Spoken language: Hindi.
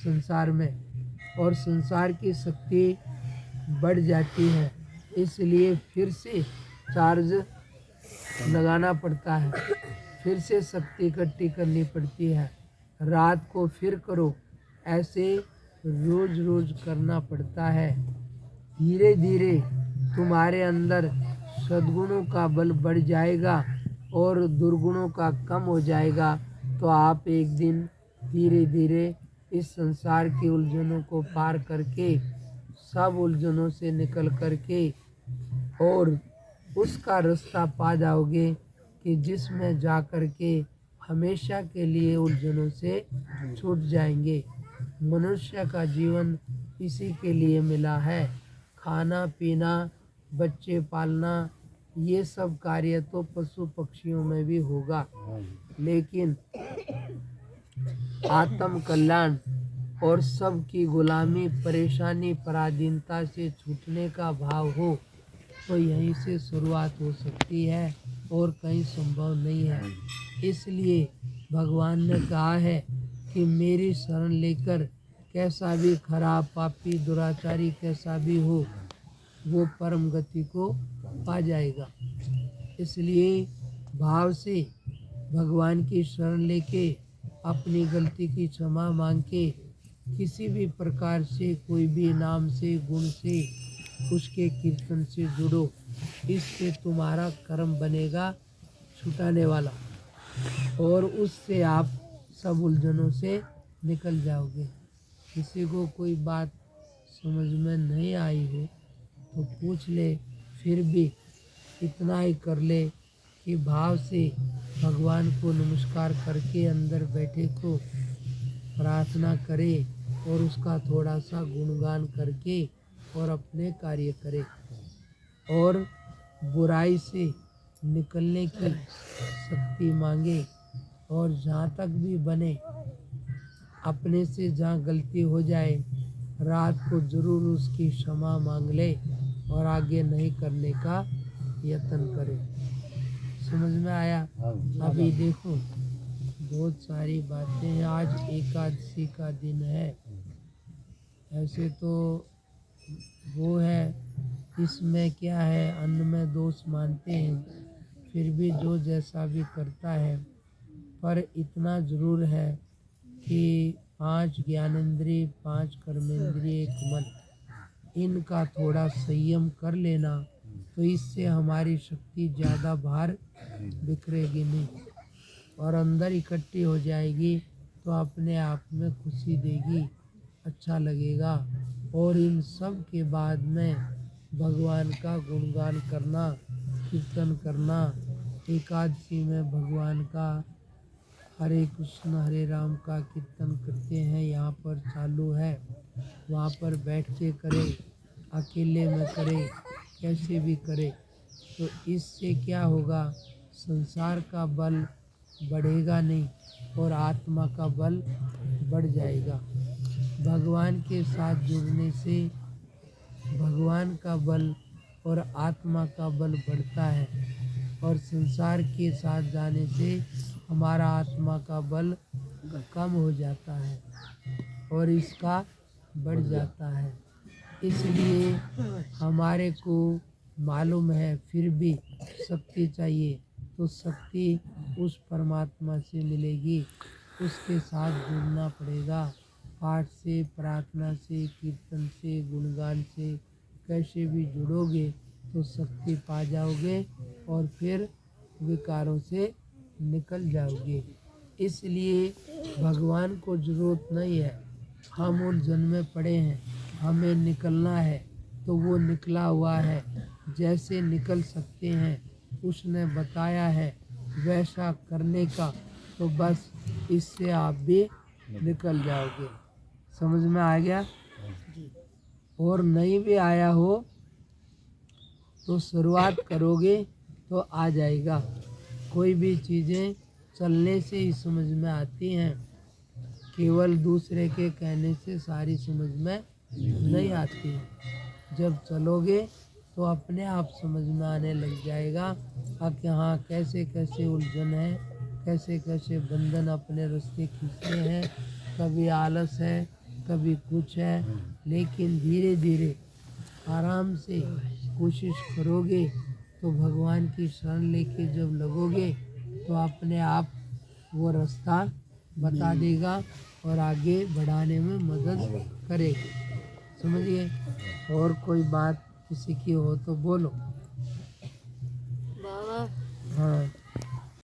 संसार में, और संसार की शक्ति बढ़ जाती है, इसलिए फिर से चार्ज लगाना पड़ता है, फिर से शक्ति इकट्ठी करनी पड़ती है, रात को फिर करो, ऐसे रोज रोज करना पड़ता है। धीरे धीरे तुम्हारे अंदर सद्गुणों का बल बढ़ जाएगा और दुर्गुणों का कम हो जाएगा, तो आप एक दिन धीरे धीरे इस संसार की उलझनों को पार करके, सब उलझनों से निकल करके और उसका रास्ता पा जाओगे कि जिसमें जा कर के हमेशा के लिए उलझनों से छूट जाएंगे। मनुष्य का जीवन इसी के लिए मिला है। खाना पीना, बच्चे पालना, ये सब कार्य तो पशु पक्षियों में भी होगा, लेकिन आत्म कल्याण और सबकी गुलामी, परेशानी, पराधीनता से छूटने का भाव हो तो यहीं से शुरुआत हो सकती है और कहीं संभव नहीं है। इसलिए भगवान ने कहा है कि मेरी शरण लेकर कैसा भी खराब, पापी, दुराचारी कैसा भी हो, वो परम गति को पा जाएगा। इसलिए भाव से भगवान की शरण लेके, अपनी गलती की क्षमा मांग के, किसी भी प्रकार से, कोई भी नाम से, गुण से, उसके कीर्तन से जुड़ो। इससे तुम्हारा कर्म बनेगा छुटाने वाला, और उससे आप सब उलझनों से निकल जाओगे। किसी को कोई बात समझ में नहीं आई हो तो पूछ ले, फिर भी इतना ही कर ले कि भाव से भगवान को नमस्कार करके अंदर बैठे को प्रार्थना करे और उसका थोड़ा सा गुणगान करके और अपने कार्य करे, और बुराई से निकलने की शक्ति मांगे, और जहाँ तक भी बने अपने से जहाँ गलती हो जाए, रात को ज़रूर उसकी क्षमा मांग ले और आगे नहीं करने का यत्न करे। समझ में आया? अभी देखो बहुत सारी बातें हैं। आज एकादशी का दिन है। ऐसे तो वो है, इसमें क्या है, अन्न में दोष मानते हैं, फिर भी जो जैसा भी करता है, पर इतना ज़रूर है कि 5 ज्ञानेंद्रिय, 5 कर्मेंद्रिय, एक मन, इनका थोड़ा संयम कर लेना, तो इससे हमारी शक्ति ज़्यादा बाहर बिखरेगी नहीं और अंदर इकट्ठी हो जाएगी, तो अपने आप में खुशी देगी, अच्छा लगेगा। और इन सब के बाद में भगवान का गुणगान करना, कीर्तन करना, एकादशी में भगवान का हरे कृष्ण हरे राम का कीर्तन करते हैं, यहाँ पर चालू है, वहाँ पर बैठ के करें, अकेले में करें, कैसे भी करें, तो इससे क्या होगा, संसार का बल बढ़ेगा नहीं और आत्मा का बल बढ़ जाएगा। भगवान के साथ जुड़ने से भगवान का बल और आत्मा का बल बढ़ता है, और संसार के साथ जाने से हमारा आत्मा का बल कम हो जाता है और इसका बढ़ जाता है। इसलिए हमारे को मालूम है, फिर भी शक्ति चाहिए, तो शक्ति उस परमात्मा से मिलेगी, उसके साथ जुड़ना पड़ेगा। पाठ से, प्रार्थना से, कीर्तन से, गुणगान से कैसे भी जुड़ोगे तो शक्ति पा जाओगे और फिर विकारों से निकल जाओगे। इसलिए भगवान को ज़रूरत नहीं है, हम उलझन में पड़े हैं, हमें निकलना है, तो वो निकला हुआ है, जैसे निकल सकते हैं उसने बताया है वैसा करने का, तो बस इससे आप भी निकल जाओगे। समझ में आ गया? और नहीं भी आया हो तो शुरुआत करोगे तो आ जाएगा। कोई भी चीज़ें चलने से ही समझ में आती हैं, केवल दूसरे के कहने से सारी समझ में नहीं आती। जब चलोगे तो अपने आप समझ में आने लग जाएगा कि हाँ कैसे कैसे उलझन है, कैसे कैसे बंधन अपने रास्ते खींचते हैं। कभी आलस है, कभी कुछ है, लेकिन धीरे धीरे आराम से कोशिश करोगे तो भगवान की शरण लेके जब लगोगे तो अपने आप वो रास्ता बता देगा और आगे बढ़ाने में मदद करेगा। समझिए। और कोई बात किसी की हो तो बोलो। बाबा हाँ।